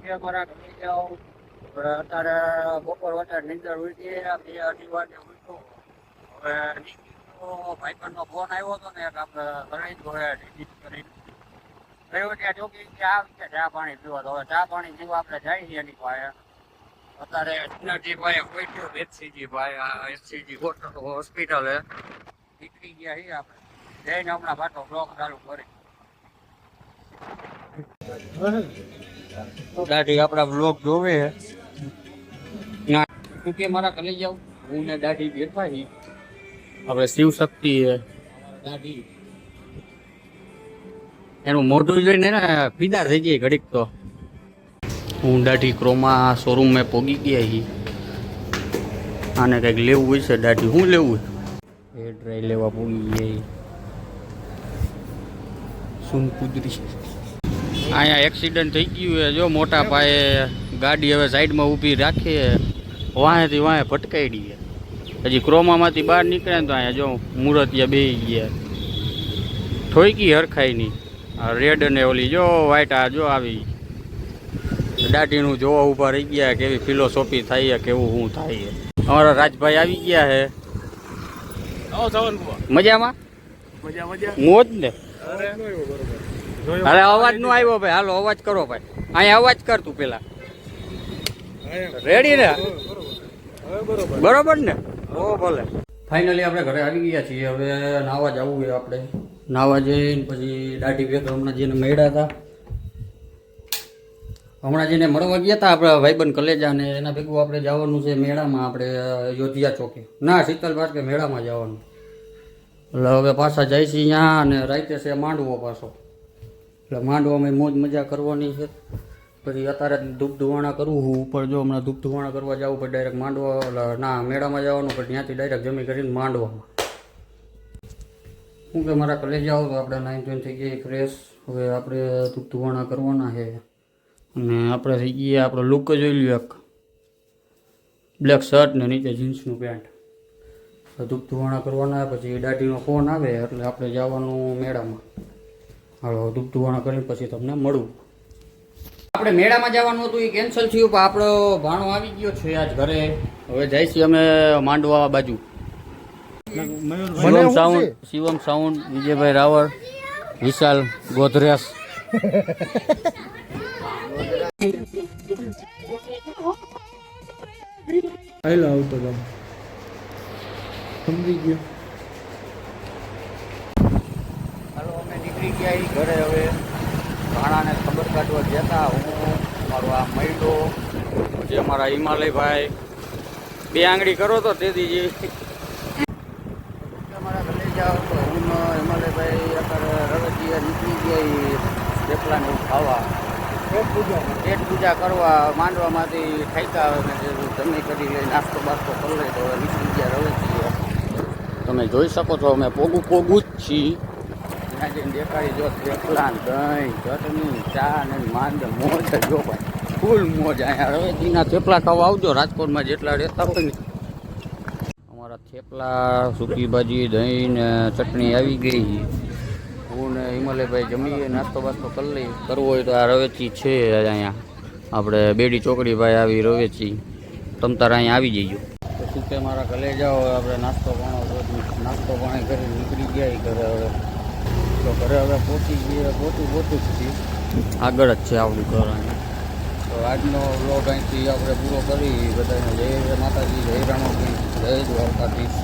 છે અમારા ઘરે જાઓ. અત્યારે બપોર વચ્ચે નીંદર ઉઠી 2-2:30 વાગે ઉઠો. હવે ભાઈબંધનો ફોન આવ્યો હતો ને એક આપણે કરાવી દો ડિલીટ કરીને ગયો ત્યાં ચોકી ત્યાં આવી ચા પાણી પીવા. તો હવે ચા પાણી પીવા આપણે જાય છીએ એની પાસે. અત્યારે એનર્જીભાઈ પહોંચ્યો એચસીજીભાઈ એચસીજી હોસ્પિટલ નીકળી ગયા છીએ આપણે. જઈને હમણાં પાછો બ્લોક ચાલુ કરી દાઢી આપણા બ્લોગ જોવે કે મારા કલી જાવ હું ને દાઢી બેઠા છીએ. આપણે શિવ શક્તિ દાઢી એનું મોઢું જોઈને ને પીડા થઈ ગઈ ઘડીક. તો હું દાઢી ક્રોમા શોરૂમ મેં પોગી ગયા છીએ. આને કંઈક લેવું હોય છે દાઢી. શું લેવું હેર ડ્રાય લેવા પોગી ગયા સુન કુદરી. અહીંયા એક્સિડન્ટ થઈ ગયું છે જો મોટા પાયે. ગાડી હવે સાઈડમાં ઊભી રાખીએ વાંહેથી વાંહે ભટકાઈ છે. હજી ક્રોમામાંથી બહાર નીકળે ને તો અહીંયા જો મૂર્તિયા બેસી ગયા. ઠોઈકી હરખાઈ નહીં. આ રેડ ને ઓલી જો વ્હાઈટ આ જો આવી દાઢીનું જોવા ઊભા રહી ગયા. કેવી ફિલોસોફી થાય કેવું શું થાય. અમારા રાજભાઈ આવી ગયા છે. મજામાં મોજ ને. અરે અવાજ નો આવ્યો ભાઈ. હાલો અવાજ કરો ભાઈ. અહીંયા અવાજ કર તું પેલા. રેડી ને બરોબર ને. ઓ ભલે. ફાઇનલી આપણે ઘરે આવી ગયા છીએ. હવે નાવા જવું છે આપણે. નાવા જઈને પછી દાઢી ભેગા હમણાં જેને મળ્યા હતા. હમણાં જેને મળવા ગયા હતા આપણે ભાઈબંધ કલેજા ને એના ભેગું આપણે જવાનું છે મેળામાં. આપણે યોધિયા ચોકે ના શીતલ પાર્કે મેળામાં જવાનું. એટલે હવે પાછા જાય છે અહીંયા અને રાતે છે માંડવો પાછો. એટલે માંડવામાં મોજ મજા કરવાની છે. પછી અત્યારે ધૂપ ધુવાણા કરવું હું ઉપર. જો હમણાં ધૂપ ધુવાણા કરવા જવું પછી ડાયરેક્ટ માંડવા ના મેળામાં જવાનું. પછી ત્યાંથી ડાયરેક્ટ જમી કરીને માંડવામાં. શું કે મારા કલેજ આવો તો આપણે 9 થઈ ગઈ ફ્રેશ. હવે આપણે ધૂપ ધુવાણા કરવાના છે. અને આપણે થઈ ગયા આપણો લુક જોઈ લ્યો. એક બ્લેક શર્ટ ને નીચે જીન્સનું પેન્ટ. ધૂપ ધુવાણા કરવાના. પછી દાઢીનો ફોન આવે એટલે આપણે જવાનું મેળામાં. હાલો ધૂપ ધુવાણા કરીને પછી તમને મળું. આપણે મેળામાં જવાનું હતું એ કેન્સલ થયું. પણ આપણો ભાણો આવી ગયો છે આજ ઘરે. હવે જાય છીએ અમે માંડવા બાજુ. શિવમ સાઉન્ડ વિજયભાઈ રાવળ વિશાલ ગોધરેસ. આવતો સમજી ગયો. હાલો અમે નીકળી ગયા ઘરે. હવે ભાણાને ખબર કાઢવા જતા હું મારો આ મૈડો પછી અમારા હિમાલયભાઈ બે આંગળી કરો તો તેથી અમારા ઘરે જાઓ તો હું હિમાલયભાઈ અત્યારે રવેચીએ નીકળી ગયા થેપલાને એવું ખાવા. પેટ પૂજા કરવા માંડવામાંથી ખાઈતા આવે ને જમી કરી લઈ નાસ્તો બાસ્તો કરી લઈ તો હવે નીકળી ગયા રવેચીએ. તમે જોઈ શકો છો અમે પોગું જ છીએ. ત્યાં જઈને દેખાડી જો થેપલા દહીં ચટણી ચા ને માંડ મોજ જો ભાઈ ફૂલ મોજ. અહીંયા રવેચીના થેપલા ખાવા આવજો. રાજકોટમાં જેટલા રહેતા હોય ને. અમારા થેપલા સૂકી ભાજી દહીં ને ચટણી આવી ગઈ. હું ને હિમાલયભાઈ જમીએ નાસ્તો બાસ્તો કરી લઈ. કરવો હોય તો આ રવેચી છે અહીંયા આપણે બેડી ચોકડી ભાઈ આવી રવેચી. તમ તારે અહીંયા આવી જઈજો. તો શું કે મારા ઘરે જાઓ. આપણે નાસ્તો પાણી કરી નીકળી ગયા ઘરે. હવે તો ઘરે હવે પહોંચી જઈએ. પોતું જ છીએ. આગળ જ છે આપણું ઘર અહીંયા. તો આજનો વ્લોગ અહીંથી આપણે પૂરો કરી. બધાને જય માતાજી, જય રામાજી, જય દ્વારકાધીશ.